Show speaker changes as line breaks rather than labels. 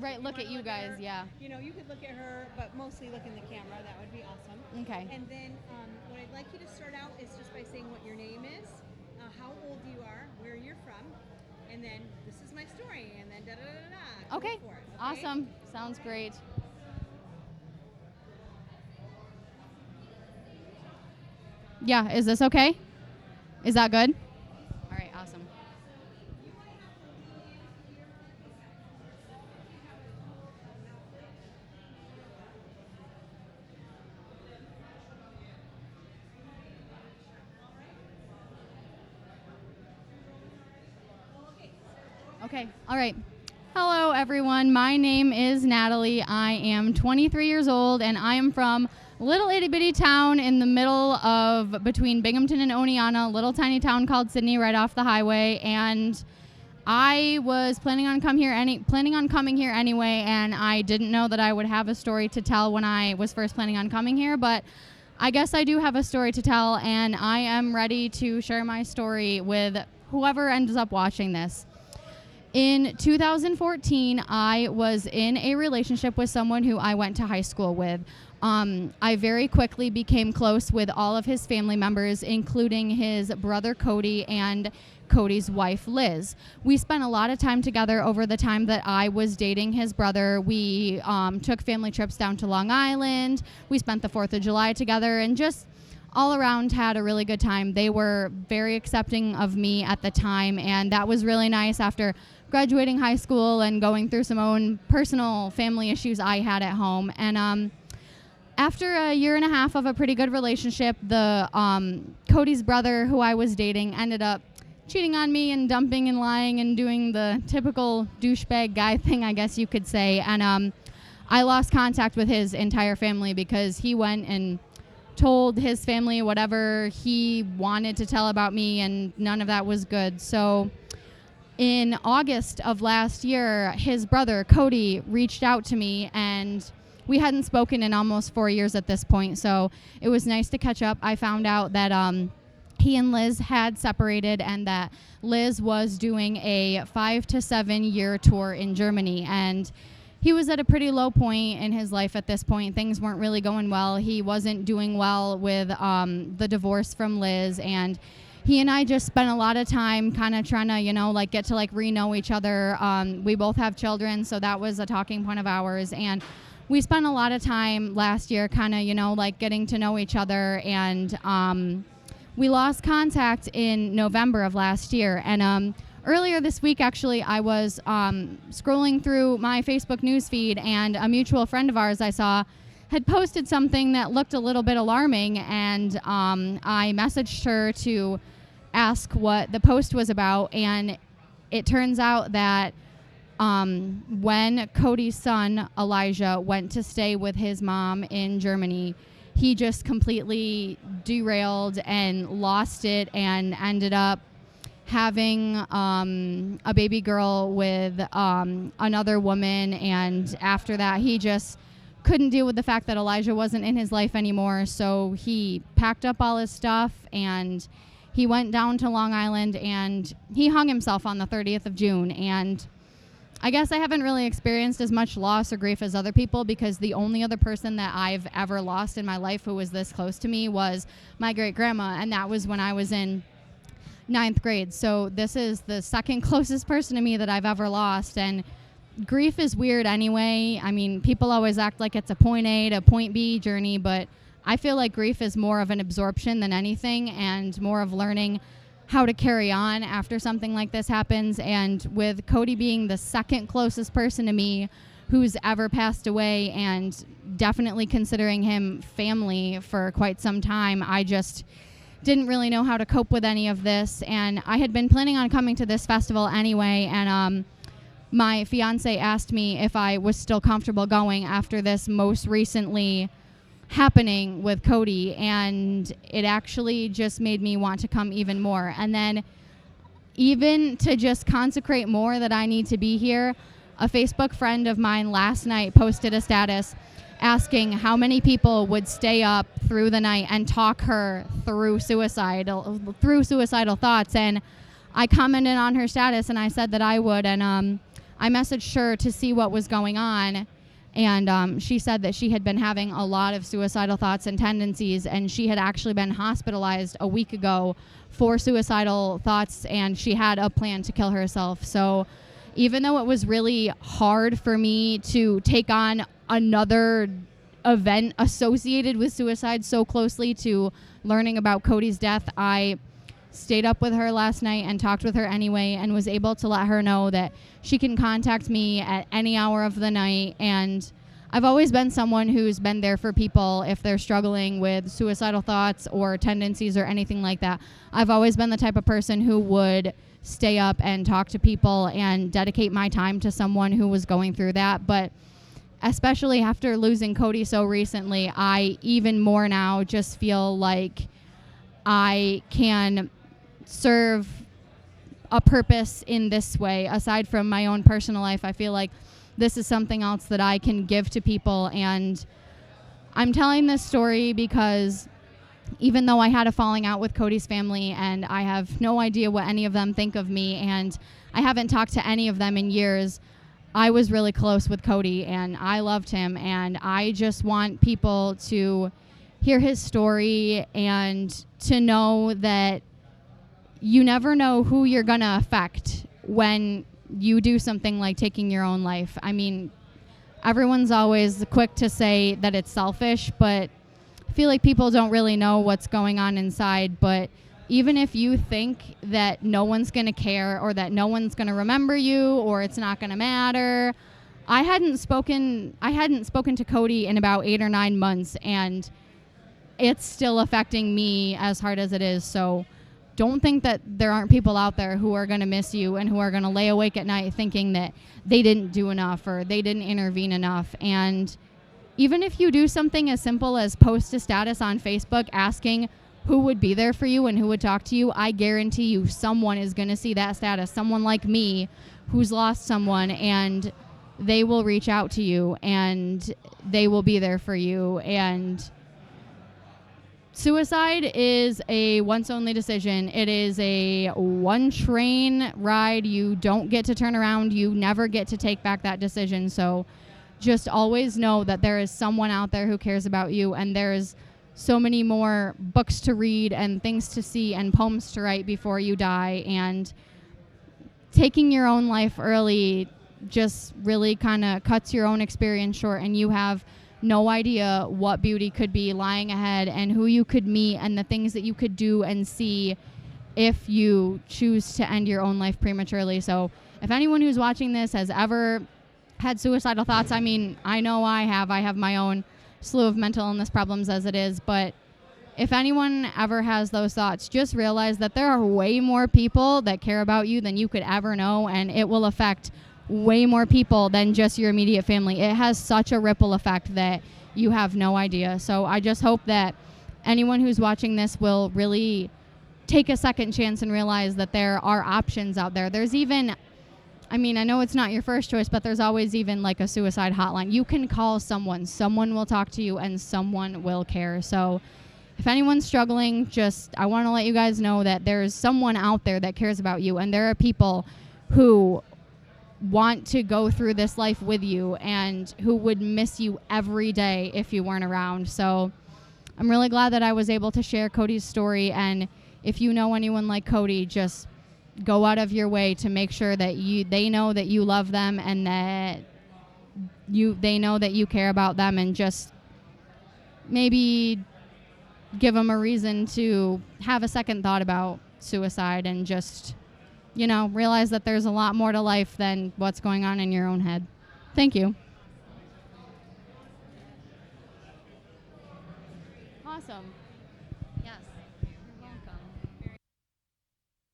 Right, look at you guys,
her,
yeah.
You know, you could look at her, but mostly look in the camera. That would be awesome.
Okay.
And then what I'd like you to start out is just by saying what your name is, how old you are, where you're from, and then this is my story, and then da-da-da-da-da.
Okay,
Go for it, okay?
awesome. Sounds great. Yeah, is this okay? Is that good? All right, awesome. Okay, all right. Hello, everyone. My name is Natalie. I am 23 years old, and I am from a little itty bitty town in the middle of between Binghamton and Oneonta, a little tiny town called Sydney, right off the highway. And I was planning on coming here anyway, and I didn't know that I would have a story to tell when I was first planning on coming here, but I guess I do have a story to tell, and I am ready to share my story with whoever ends up watching this. In 2014, I was in a relationship with someone who I went to high school with. I very quickly became close with all of his family members, including his brother Cody and Cody's wife Liz. We spent a lot of time together over the time that I was dating his brother. We took family trips down to Long Island. We spent the 4th of July together and just all around had a really good time. They were very accepting of me at the time, and that was really nice after graduating high school and going through some own personal family issues I had at home. And after a year and a half of a pretty good relationship, the Cody's brother, who I was dating, ended up cheating on me and dumping and lying and doing the typical douchebag guy thing, I guess you could say. And I lost contact with his entire family because he went and told his family whatever he wanted to tell about me, and none of that was good. So in August of last year, his brother, Cody, reached out to me, and we hadn't spoken in almost 4 years at this point, so it was nice to catch up. I found out that he and Liz had separated and that Liz was doing a 5 to 7 year tour in Germany, and he was at a pretty low point in his life at this point. Things weren't really going well. He wasn't doing well with the divorce from Liz, and he and I just spent a lot of time kind of trying to, get to re-know each other. We both have children, so that was a talking point of ours. And we spent a lot of time last year kind of, getting to know each other. And we lost contact in November of last year. And earlier this week, actually, I was scrolling through my Facebook newsfeed, and a mutual friend of ours I saw had posted something that looked a little bit alarming. And I messaged her to ask what the post was about, and it turns out that when Cody's son Elijah went to stay with his mom in Germany, he just completely derailed and lost it and ended up having a baby girl with another woman. And after that, he just couldn't deal with the fact that Elijah wasn't in his life anymore, so he packed up all his stuff and he went down to Long Island and he hung himself on the 30th of June. And I guess I haven't really experienced as much loss or grief as other people, because the only other person that I've ever lost in my life who was this close to me was my great-grandma, and that was when I was in 9th grade. So this is the second closest person to me that I've ever lost. And grief is weird anyway. I mean, people always act like it's a point A to point B journey, but I feel like grief is more of an absorption than anything, and more of learning how to carry on after something like this happens. And with Cody being the second closest person to me who's ever passed away, and definitely considering him family for quite some time, I just didn't really know how to cope with any of this. And I had been planning on coming to this festival anyway, and my fiance asked me if I was still comfortable going after this most recently happening with Cody, and it actually just made me want to come even more. And then, even to just consecrate more that I need to be here, a Facebook friend of mine last night posted a status asking how many people would stay up through the night and talk her through suicidal thoughts. And I commented on her status and I said that I would, and I messaged her to see what was going on, and she said that she had been having a lot of suicidal thoughts and tendencies, and she had actually been hospitalized a week ago for suicidal thoughts, and she had a plan to kill herself. So even though it was really hard for me to take on another event associated with suicide so closely to learning about Cody's death, I stayed up with her last night and talked with her anyway, and was able to let her know that she can contact me at any hour of the night. And I've always been someone who's been there for people if they're struggling with suicidal thoughts or tendencies or anything like that. I've always been the type of person who would stay up and talk to people and dedicate my time to someone who was going through that. But especially after losing Cody so recently, I even more now just feel like I can serve a purpose in this way. Aside from my own personal life, I feel like this is something else that I can give to people. And I'm telling this story because even though I had a falling out with Cody's family, and I have no idea what any of them think of me, and I haven't talked to any of them in years, I was really close with Cody and I loved him, and I just want people to hear his story and to know that you never know who you're going to affect when you do something like taking your own life. I mean, everyone's always quick to say that it's selfish, but I feel like people don't really know what's going on inside. But even if you think that no one's going to care, or that no one's going to remember you, or it's not going to matter, I hadn't spoken to Cody in about 8 or 9 months, and it's still affecting me as hard as it is. So don't think that there aren't people out there who are going to miss you and who are going to lay awake at night thinking that they didn't do enough or they didn't intervene enough. And even if you do something as simple as post a status on Facebook asking who would be there for you and who would talk to you, I guarantee you someone is going to see that status, someone like me who's lost someone, and they will reach out to you and they will be there for you. And suicide is a once only decision. It is a one train ride. You don't get to turn around. You never get to take back that decision. So just always know that there is someone out there who cares about you, and there's so many more books to read and things to see and poems to write before you die. And taking your own life early just really kind of cuts your own experience short, and you have no idea what beauty could be lying ahead and who you could meet and the things that you could do and see if you choose to end your own life prematurely. So if anyone who's watching this has ever had suicidal thoughts, I mean, I know I have my own slew of mental illness problems as it is, but if anyone ever has those thoughts, just realize that there are way more people that care about you than you could ever know, and it will affect way more people than just your immediate family. It has such a ripple effect that you have no idea. So I just hope that anyone who's watching this will really take a second chance and realize that there are options out there. There's even, I mean, I know it's not your first choice, but there's always even like a suicide hotline. You can call someone will talk to you, and someone will care. So if anyone's struggling, I want to let you guys know that there's someone out there that cares about you, and there are people who want to go through this life with you and who would miss you every day if you weren't around. So I'm really glad that I was able to share Cody's story, and if you know anyone like Cody, just go out of your way to make sure that they know that you love them and that they know that you care about them, and just maybe give them a reason to have a second thought about suicide, and just realize that there's a lot more to life than what's going on in your own head. Thank you. Awesome. Yes.